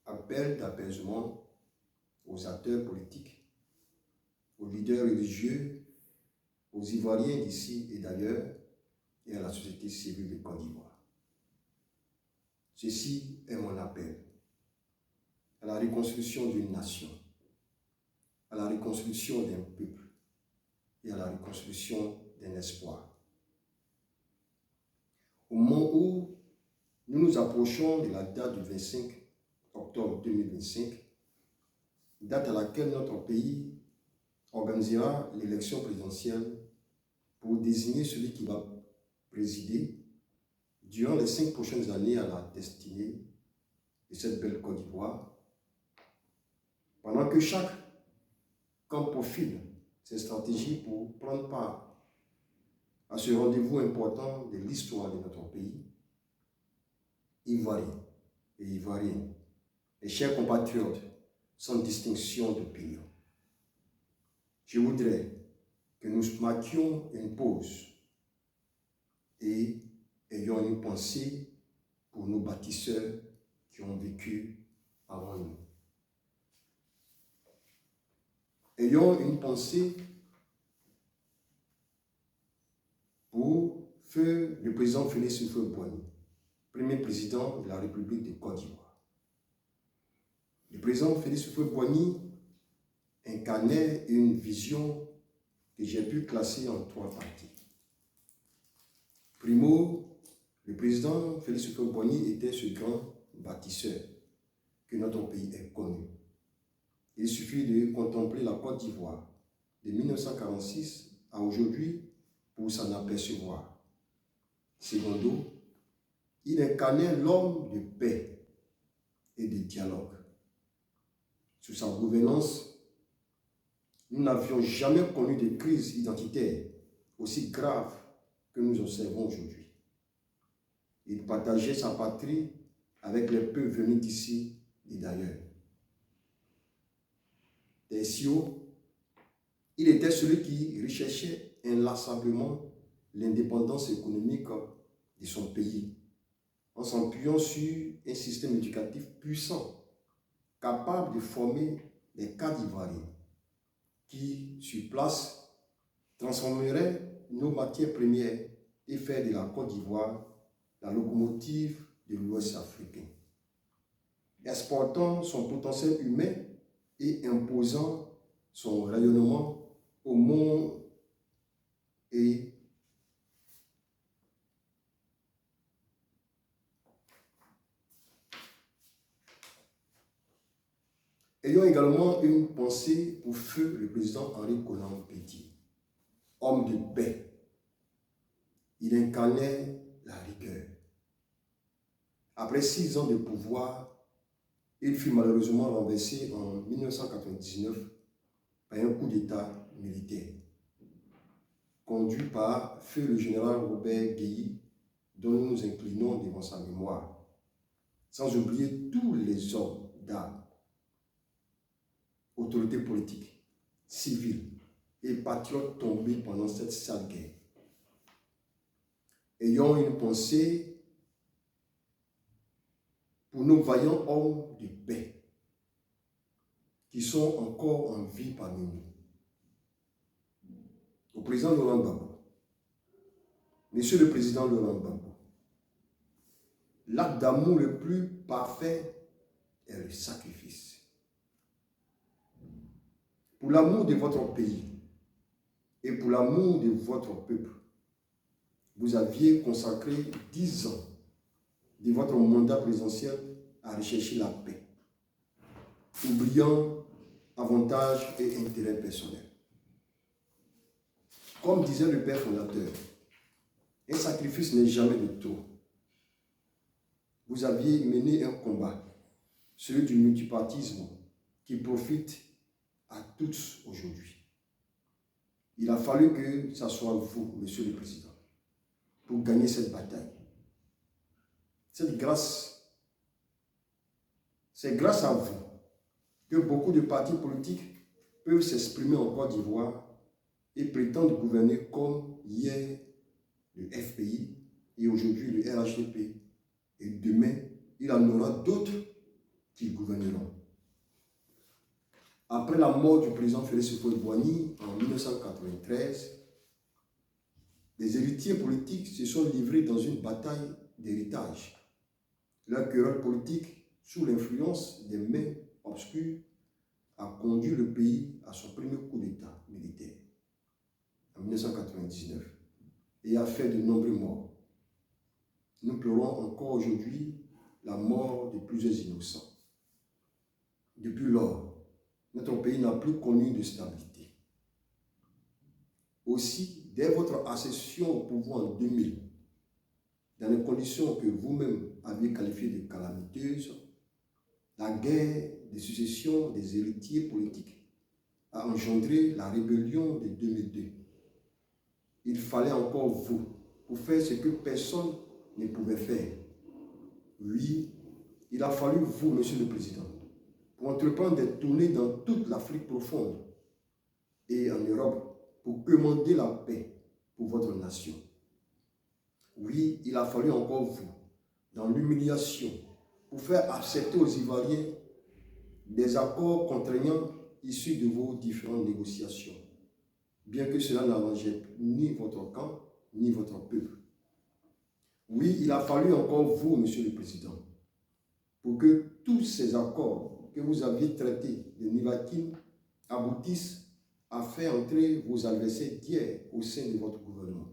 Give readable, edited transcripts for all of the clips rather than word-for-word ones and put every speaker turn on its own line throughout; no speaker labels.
appel d'apaisement aux acteurs politiques, aux leaders religieux, aux Ivoiriens d'ici et d'ailleurs, et à la société civile de Côte d'Ivoire. Ceci est mon appel à la reconstruction d'une nation, à la reconstruction d'un peuple et à la reconstruction d'un espoir. Au moment où nous nous approchons de la date du 25 octobre 2025, date à laquelle notre pays organisera l'élection présidentielle pour désigner celui qui va présider durant les 5 prochaines années à la destinée de cette belle Côte d'Ivoire, pendant que chaque camp profile ses stratégies pour prendre part à ce rendez-vous important de l'histoire de notre pays, Ivoiriens et Ivoiriennes, et chers compatriotes, sans distinction d'opinion. Je voudrais que nous marquions une pause et ayons une pensée pour nos bâtisseurs qui ont vécu avant nous. Ayons une pensée pour feu le président Félix Houphouët-Boigny, premier président de la République de Côte d'Ivoire. Le président Félix Houphouët-Boigny incarnait une vision que j'ai pu classer en 3 parties. Primo, le président Félix Houphouët-Boigny était ce grand bâtisseur que notre pays est connu. Il suffit de contempler la Côte d'Ivoire de 1946 à aujourd'hui pour s'en apercevoir. Secondo, il incarnait l'homme de paix et de dialogue. Sous sa gouvernance, nous n'avions jamais connu de crise identitaire aussi grave que nous observons aujourd'hui. Il partageait sa patrie avec les peuples venus d'ici et d'ailleurs. Tertio, il était celui qui recherchait inlassablement l'indépendance économique de son pays, en s'appuyant sur un système éducatif puissant, capable de former des cadres ivoiriens qui, sur place, transformeraient nos matières premières et faire de la Côte d'Ivoire la locomotive de l'Ouest africain, exportant son potentiel humain et imposant son rayonnement au monde et ayons également une pensée pour feu le président Henri Konan Bédié, homme de paix. Il incarnait la rigueur. Après 6 ans de pouvoir, il fut malheureusement renversé en 1999 par un coup d'État militaire, conduit par feu le général Robert Guéhi, dont nous nous inclinons devant sa mémoire, sans oublier tous les hommes d'armes, autorités politiques, civiles et patriotes tombés pendant cette sale guerre. Ayons une pensée pour nos vaillants hommes de paix qui sont encore en vie parmi nous. Au président Laurent Gbagbo, Monsieur le Président Laurent Gbagbo, l'acte d'amour le plus parfait est le sacrifice. Pour l'amour de votre pays et pour l'amour de votre peuple, vous aviez consacré 10 ans de votre mandat présidentiel à rechercher la paix, oubliant avantages et intérêts personnels. Comme disait le père fondateur, un sacrifice n'est jamais de trop. Vous aviez mené un combat, celui du multipartisme, qui profite à tous aujourd'hui. Il a fallu que ce soit vous, Monsieur le Président, pour gagner cette bataille. Cette grâce, c'est grâce à vous que beaucoup de partis politiques peuvent s'exprimer en Côte d'Ivoire et prétendent gouverner comme hier le FPI et aujourd'hui le RHDP. Et demain, il y en aura d'autres qui gouverneront. Après la mort du président Félix Houphouët-Boigny en 1993, les héritiers politiques se sont livrés dans une bataille d'héritage. Leur querelle politique, sous l'influence des mains obscures, a conduit le pays à son premier coup d'État militaire en 1999 et a fait de nombreux morts. Nous pleurons encore aujourd'hui la mort de plusieurs innocents. Depuis lors, notre pays n'a plus connu de stabilité. Aussi, dès votre accession au pouvoir en 2000, dans les conditions que vous-même aviez qualifiées de calamiteuses, la guerre de succession des héritiers politiques a engendré la rébellion de 2002. Il fallait encore vous pour faire ce que personne ne pouvait faire. Oui, il a fallu vous, Monsieur le Président, pour entreprendre des tournées dans toute l'Afrique profonde et en Europe pour commander la paix pour votre nation. Oui, il a fallu encore vous, dans l'humiliation, pour faire accepter aux Ivoiriens des accords contraignants issus de vos différentes négociations, bien que cela n'arrangeait ni votre camp, ni votre peuple. Oui, il a fallu encore vous, Monsieur le Président, pour que tous ces accords que vous aviez traités de Nivaquine aboutissent à faire entrer vos adversaires d'hier au sein de votre gouvernement.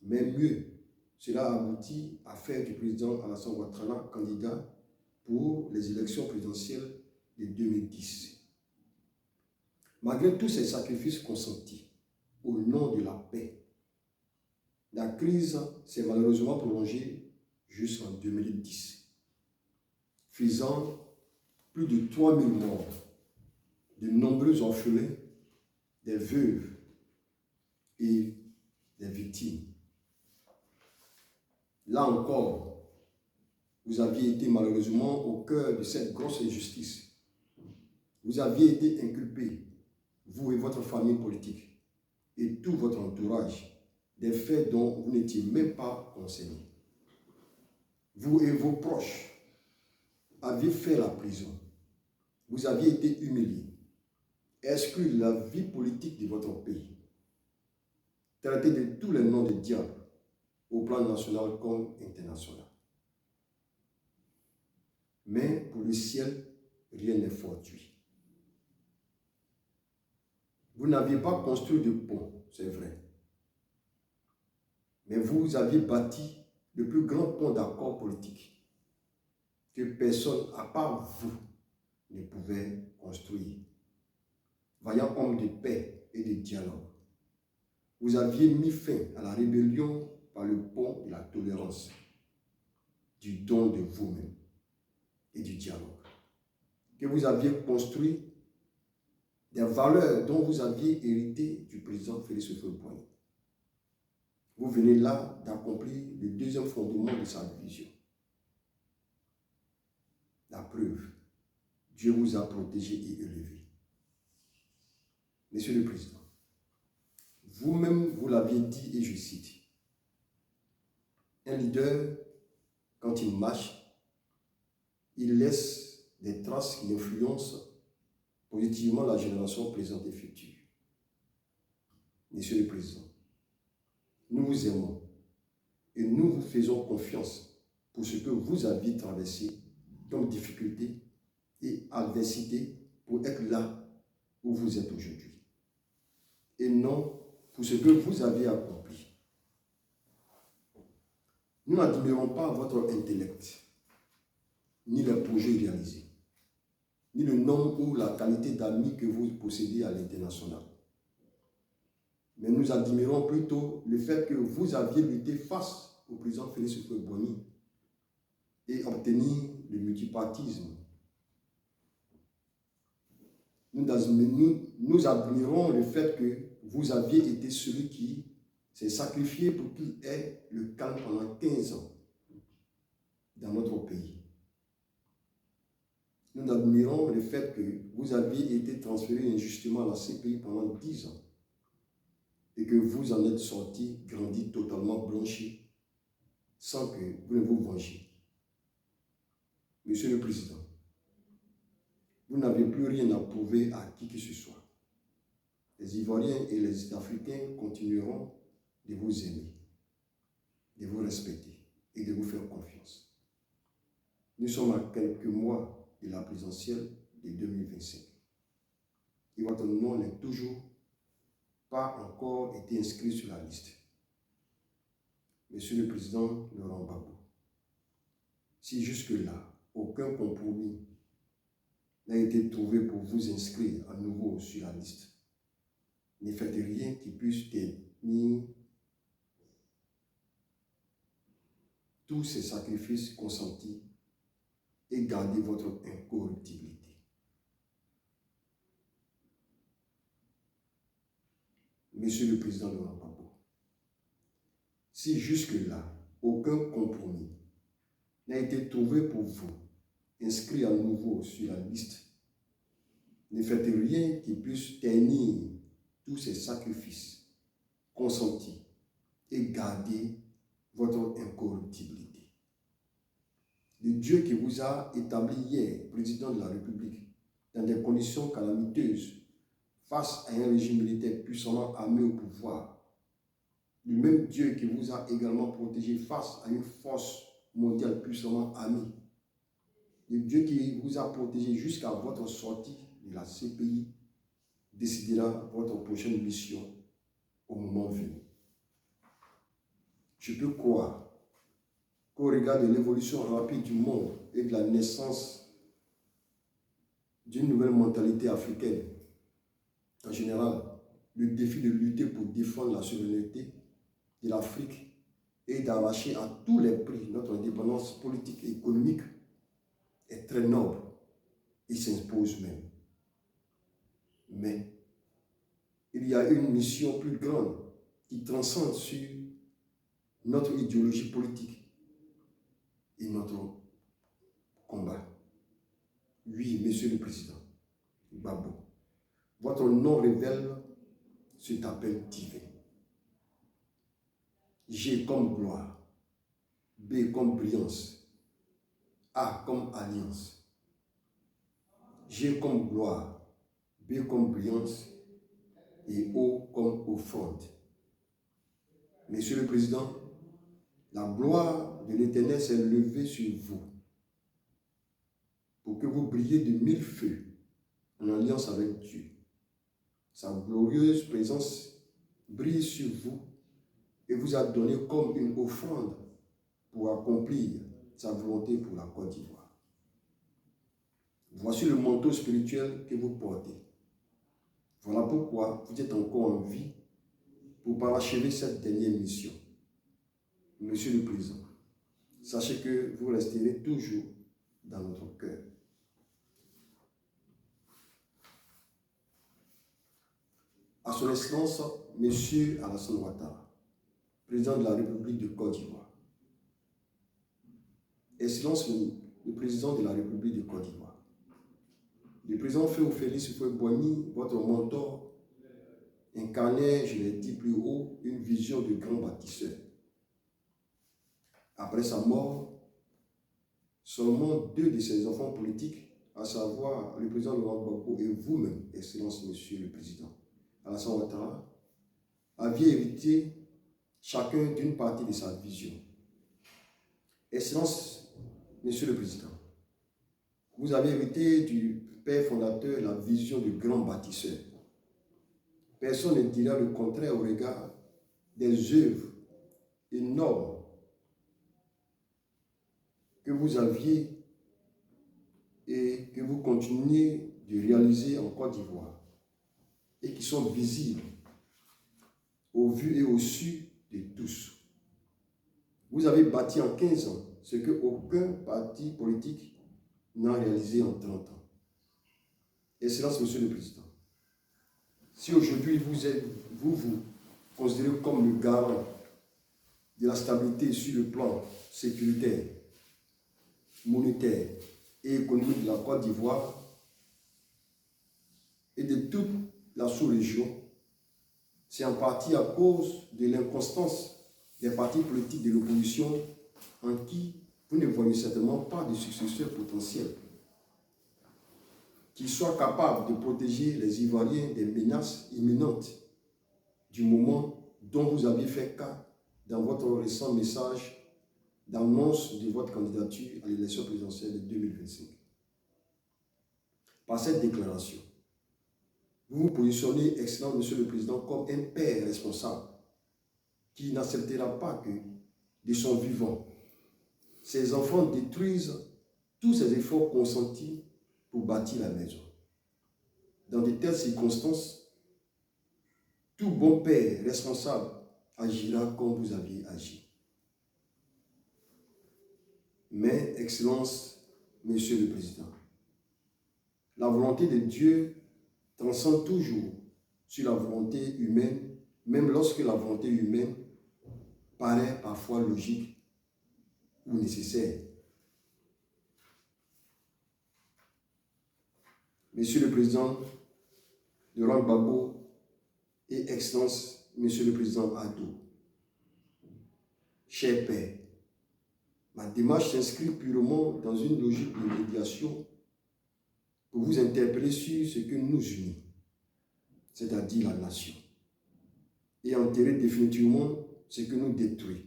Mais mieux, cela a abouti à faire du président Alassane Ouattara candidat pour les élections présidentielles de 2010. Malgré tous ces sacrifices consentis au nom de la paix, la crise s'est malheureusement prolongée jusqu'en 2010, faisant plus de 3000 morts, de nombreux orphelins, des veuves et des victimes. Là encore, vous aviez été malheureusement au cœur de cette grosse injustice. Vous aviez été inculpé, vous et votre famille politique, et tout votre entourage, des faits dont vous n'étiez même pas concernés. Vous et vos proches aviez fait la prison. Vous aviez été humiliés, exclus de la vie politique de votre pays, traités de tous les noms de diable, au plan national comme international. Mais pour le ciel, rien n'est fortuit. Vous n'aviez pas construit de pont, c'est vrai. Mais vous aviez bâti le plus grand pont d'accord politique que personne, à part vous, ne pouvait construire. Vaillant homme de paix et de dialogue, vous aviez mis fin à la rébellion par le pont de la tolérance, du don de vous-même et du dialogue, que vous aviez construit des valeurs dont vous aviez hérité du président Félix Houphouët-Boigny. Vous venez là d'accomplir le deuxième fondement de sa vision. La preuve, Dieu vous a protégé et élevé. Monsieur le Président, vous-même vous l'aviez dit et je cite, un leader, quand il marche, il laisse des traces qui influencent positivement la génération présente et future. Monsieur le Président, nous vous aimons et nous vous faisons confiance pour ce que vous aviez traversé comme difficulté et adversité pour être là où vous êtes aujourd'hui. Et non pour ce que vous avez accompli. Nous n'admirons pas votre intellect, ni les projets réalisés, ni le nombre ou la qualité d'amis que vous possédez à l'international. Mais nous admirons plutôt le fait que vous aviez lutté face au président Félix Houphouët-Boigny et obtenu le multipartisme. Nous admirons le fait que vous aviez été celui qui s'est sacrifié pour qu'il ait le calme pendant 15 ans dans notre pays. Nous admirons le fait que vous aviez été transféré injustement à la CPI pendant 10 ans et que vous en êtes sorti, grandi, totalement blanchi, sans que vous ne vous vengiez. Monsieur le Président, vous n'avez plus rien à prouver à qui que ce soit. Les Ivoiriens et les Africains continueront de vous aimer, de vous respecter et de vous faire confiance. Nous sommes à quelques mois de la présidentielle de 2025. Et votre nom n'est toujours pas encore été inscrit sur la liste. Monsieur le Président Laurent Gbagbo, si jusque-là, aucun compromis n'a été trouvé pour vous inscrire à nouveau sur la liste, ne faites rien qui puisse tenir tous ces sacrifices consentis et garder votre incorruptibilité. Monsieur le Président Laurent Gbagbo, si jusque-là, aucun compromis n'a été trouvé pour vous inscrire à nouveau sur la liste, ne faites rien qui puisse ternir tous ces sacrifices consentis et garder votre incorruptibilité. Le Dieu qui vous a établi hier, président de la République, dans des conditions calamiteuses, face à un régime militaire puissamment armé au pouvoir, le même Dieu qui vous a également protégé face à une force mondiale puissamment armée, le Dieu qui vous a protégé jusqu'à votre sortie de la CPI, décidera votre prochaine mission au moment venu. Je peux croire qu'au regard de l'évolution rapide du monde et de la naissance d'une nouvelle mentalité africaine, en général, le défi de lutter pour défendre la souveraineté de l'Afrique et d'arracher à tous les prix notre indépendance politique et économique est très noble et s'impose même. Mais il y a une mission plus grande qui transcende sur notre idéologie politique et notre combat. Oui, Monsieur le Président Gbagbo, votre nom révèle cet appel divin. G comme gloire, B comme brillance, A comme alliance. G comme gloire, B comme brillance et O comme offrande. Monsieur le Président, la gloire de l'Éternel s'est levée sur vous pour que vous brillez de mille feux en alliance avec Dieu. Sa glorieuse présence brille sur vous et vous a donné comme une offrande pour accomplir sa volonté pour la Côte d'Ivoire. Voici le manteau spirituel que vous portez. Voilà pourquoi vous êtes encore en vie pour parachever cette dernière mission. Monsieur le Président, sachez que vous resterez toujours dans notre cœur. À son Excellence, Monsieur Alassane Ouattara, président de la République de Côte d'Ivoire. Excellence, le président de la République de Côte d'Ivoire. Le président Félix Houphouët-Boigny, votre mentor, incarnait, je l'ai dit plus haut, une vision de grand bâtisseur. Après sa mort, seulement deux de ses enfants politiques, à savoir le président Laurent Gbagbo et vous-même, Excellence, Monsieur le Président Alassane Ouattara, aviez hérité chacun d'une partie de sa vision. Excellence, Monsieur le Président, vous avez hérité du Père fondateur la vision du grand bâtisseur. Personne ne dira le contraire au regard des œuvres énormes que vous aviez et que vous continuez de réaliser en Côte d'Ivoire et qui sont visibles au vu et au su de tous. Vous avez bâti en 15 ans ce que aucun parti politique n'a réalisé en 30 ans. Excellence, Monsieur le Président, si aujourd'hui vous considérez comme le garant de la stabilité sur le plan sécuritaire, monétaire et économique de la Côte d'Ivoire et de toute la sous-région, c'est en partie à cause de l'inconstance des partis politiques de l'opposition en qui vous ne voyez certainement pas de successeur potentiel. qui soit capable de protéger les Ivoiriens des menaces imminentes du moment dont vous aviez fait cas dans votre récent message d'annonce de votre candidature à l'élection présidentielle de 2025. Par cette déclaration, vous vous positionnez, excellent Monsieur le Président, comme un père responsable qui n'acceptera pas que, de son vivant, ses enfants détruisent tous ces efforts consentis pour bâtir la maison. Dans de telles circonstances, tout bon père responsable agira comme vous aviez agi. Mais, Excellence, Monsieur le Président, la volonté de Dieu transcende toujours sur la volonté humaine, même lorsque la volonté humaine paraît parfois logique ou nécessaire. Monsieur le Président Laurent Gbagbo et Excellence, Monsieur le Président Addo, cher Père, ma démarche s'inscrit purement dans une logique de médiation pour vous interpeller sur ce que nous unit, c'est-à-dire la nation, et enterrer définitivement ce que nous détruit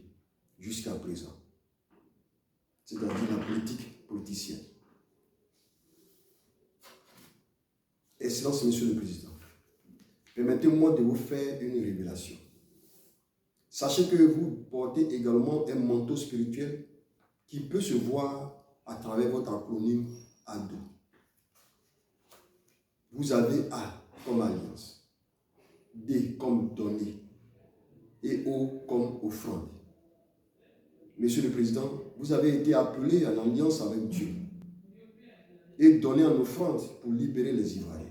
jusqu'à présent, c'est-à-dire la politique politicienne. Excellence, Monsieur le Président, permettez-moi de vous faire une révélation. Sachez que vous portez également un manteau spirituel qui peut se voir à travers votre acronyme ADO. Vous avez A comme alliance, D comme donner et O comme offrande. Monsieur le Président, vous avez été appelé à l'alliance avec Dieu et donné en offrande pour libérer les Ivoiriens.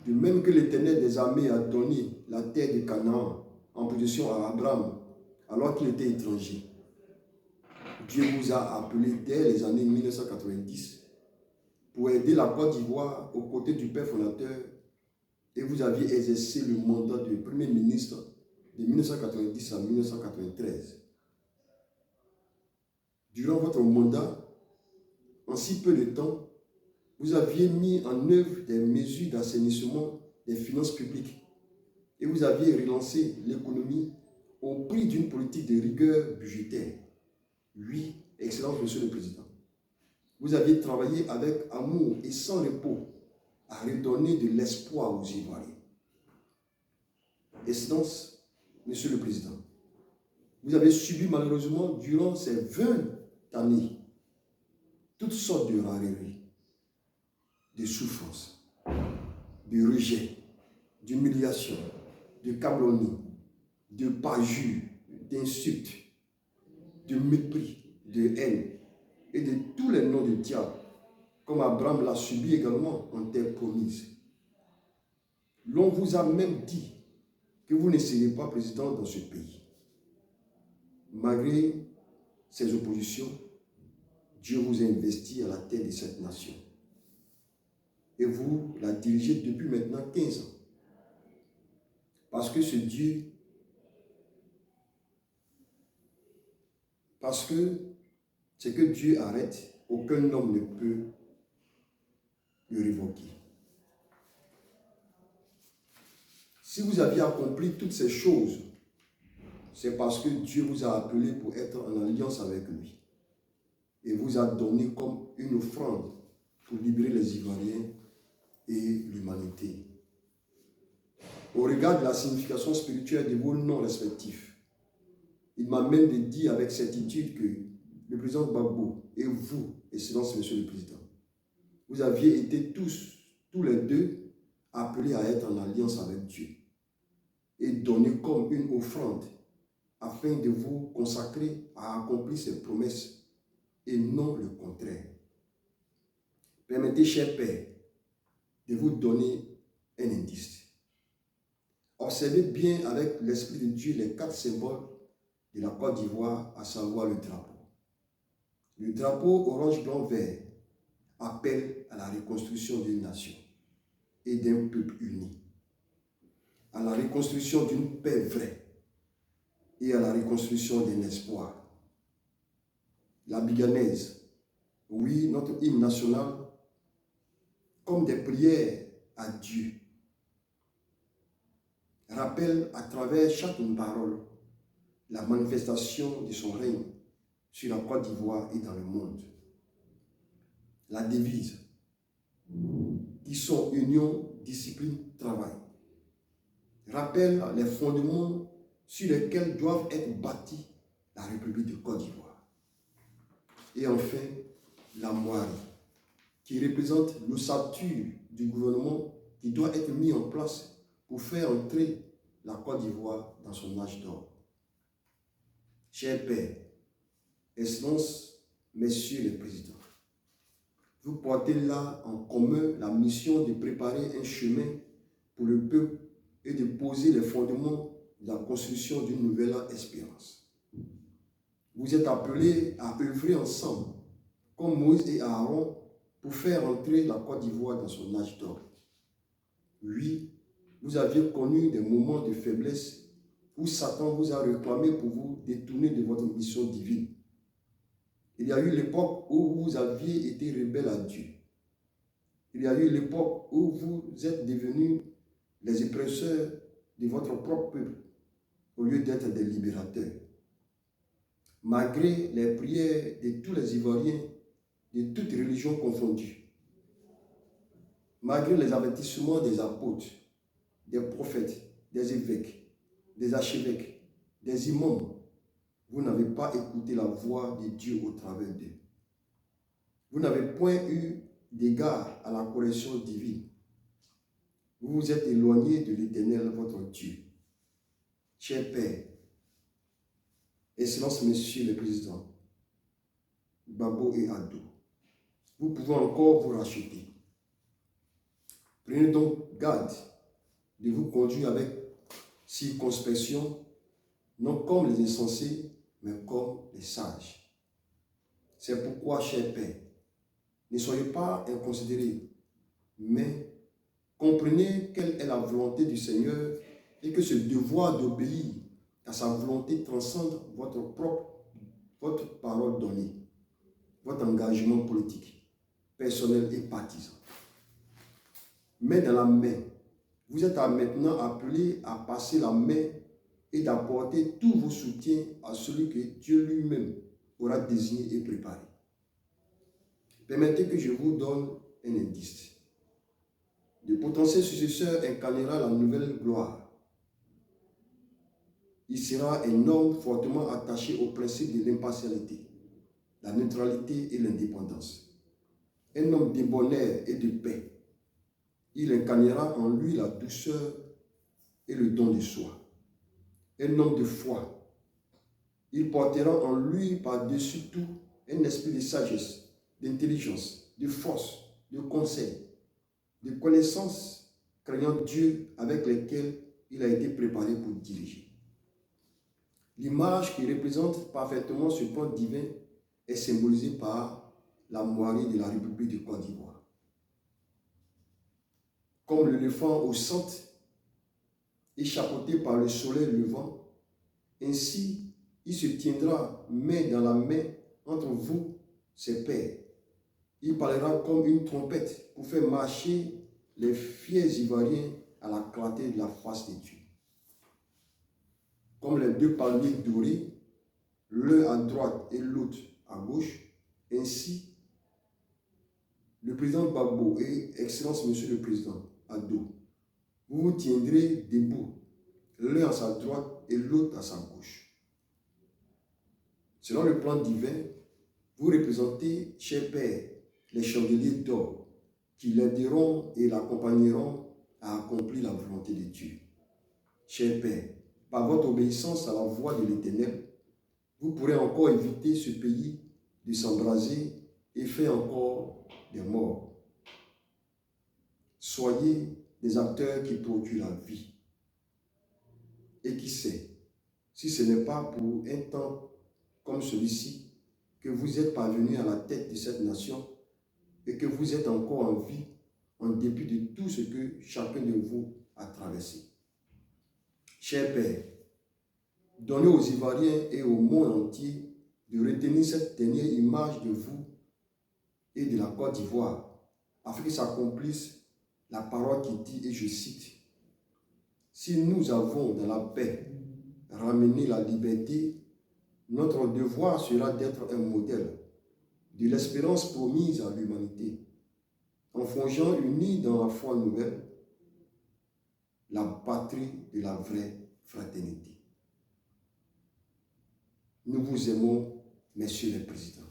De même que l'Éternel des armées a donné la terre de Canaan en possession à Abraham alors qu'il était étranger, Dieu vous a appelé dès les années 1990 pour aider la Côte d'Ivoire aux côtés du père fondateur, et vous aviez exercé le mandat de Premier ministre de 1990 à 1993. Durant votre mandat, en si peu de temps, vous aviez mis en œuvre des mesures d'assainissement des finances publiques et vous aviez relancé l'économie au prix d'une politique de rigueur budgétaire. Oui, Excellence Monsieur le Président, vous aviez travaillé avec amour et sans repos à redonner de l'espoir aux Ivoiriens. Excellence Monsieur le Président, vous avez subi malheureusement durant ces 20 années toutes sortes de railleries, de souffrances, de rejet, d'humiliation, de calomnie, de parjure, d'insultes, de mépris, de haine et de tous les noms de diable, comme Abraham l'a subi également en terre promise. L'on vous a même dit que vous ne seriez pas président dans ce pays. Malgré ces oppositions, Dieu vous a investi à la tête de cette nation. Et vous la dirigez depuis maintenant 15 ans. Parce que ce Dieu, parce que ce que Dieu arrête, aucun homme ne peut le révoquer. Si vous aviez accompli toutes ces choses, c'est parce que Dieu vous a appelé pour être en alliance avec lui. Et vous a donné comme une offrande pour libérer les Ivoiriens et l'humanité. Au regard de la signification spirituelle de vos noms respectifs, il m'amène de dire avec certitude que le président Gbagbo et vous, Excellence Monsieur le Président, vous aviez été tous les deux, appelés à être en alliance avec Dieu et donnés comme une offrande afin de vous consacrer à accomplir ses promesses et non le contraire. Permettez, cher Père, de vous donner un indice. Observez bien avec l'Esprit de Dieu les 4 symboles de la Côte d'Ivoire, à savoir le drapeau. Le drapeau orange, blanc, vert appelle à la reconstruction d'une nation et d'un peuple uni, à la reconstruction d'une paix vraie et à la reconstruction d'un espoir. La biganaise, oui, notre hymne national, comme des prières à Dieu, rappelle à travers chaque parole la manifestation de son règne sur la Côte d'Ivoire et dans le monde. La devise qui sont union, discipline, travail, rappelle les fondements sur lesquels doivent être bâtis la République de Côte d'Ivoire. Et enfin, la moire, qui représente l'ossature du gouvernement qui doit être mis en place pour faire entrer la Côte d'Ivoire dans son âge d'or. Chers pères, Excellences, Messieurs les Présidents, vous portez là en commun la mission de préparer un chemin pour le peuple et de poser les fondements de la construction d'une nouvelle espérance. Vous êtes appelés à œuvrer ensemble, comme Moïse et Aaron, pour faire entrer la Côte d'Ivoire dans son âge d'or. Oui, vous aviez connu des moments de faiblesse où Satan vous a réclamé pour vous détourner de votre mission divine. Il y a eu l'époque où vous aviez été rebelle à Dieu. Il y a eu l'époque où vous êtes devenus les oppresseurs de votre propre peuple au lieu d'être des libérateurs. Malgré les prières de tous les Ivoiriens, de toutes religions confondues, malgré les avertissements des apôtres, des prophètes, des évêques, des archevêques, des imams, vous n'avez pas écouté la voix de Dieu au travers d'eux. Vous n'avez point eu d'égard à la correction divine. Vous vous êtes éloigné de l'Éternel, votre Dieu. Chers pères, Excellences, Messieurs les Présidents, Gbagbo et Addo, vous pouvez encore vous racheter. Prenez donc garde de vous conduire avec circonspection, non comme les insensés, mais comme les sages. C'est pourquoi, chers pères, ne soyez pas inconsidérés, mais comprenez quelle est la volonté du Seigneur et que ce devoir d'obéir à sa volonté transcende votre parole donnée, votre engagement politique, personnel et partisan. Main dans la main, vous êtes maintenant appelés à passer la main et d'apporter tous vos soutiens à celui que Dieu lui-même aura désigné et préparé. Permettez que je vous donne un indice. Le potentiel successeur incarnera la nouvelle gloire. Il sera un homme fortement attaché au principe de l'impartialité, la neutralité et l'indépendance. Un homme de bonheur et de paix. Il incarnera en lui la douceur et le don de soi. Un homme de foi. Il portera en lui par-dessus tout un esprit de sagesse, d'intelligence, de force, de conseil, de connaissances, craignant Dieu avec lesquelles il a été préparé pour diriger. L'image qui représente parfaitement ce plan divin est symbolisée par la moirée de la République de Côte d'Ivoire. Comme l'éléphant au centre, échapeauté par le soleil levant, ainsi il se tiendra main dans la main entre vous, ses pairs. Il parlera comme une trompette pour faire marcher les fiers Ivoiriens à la clarté de la face de Dieu. Comme les deux palmiers dorés, l'un à droite et l'autre à gauche, ainsi le président Gbagbo et Excellence Monsieur le Président Addo, vous vous tiendrez debout, l'un à sa droite et l'autre à sa gauche. Selon le plan divin, vous représentez, chers pères, les chandeliers d'or qui l'aideront et l'accompagneront à accomplir la volonté de Dieu. Chers pères, par votre obéissance à la voix de l'Éternel, vous pourrez encore éviter ce pays de s'embraser et faire encore des morts. Soyez des acteurs qui procurent la vie. Et qui sait, si ce n'est pas pour un temps comme celui-ci que vous êtes parvenus à la tête de cette nation et que vous êtes encore en vie en dépit de tout ce que chacun de vous a traversé. Chers pères, donnez aux Ivoiriens et au monde entier de retenir cette dernière image de vous et de la Côte d'Ivoire afin que s'accomplisse la parole qui dit, et je cite, « Si nous avons dans la paix ramené la liberté, notre devoir sera d'être un modèle de l'espérance promise à l'humanité, en forgeant unis dans la foi nouvelle la patrie de la vraie fraternité. » Nous vous aimons, messieurs les présidents.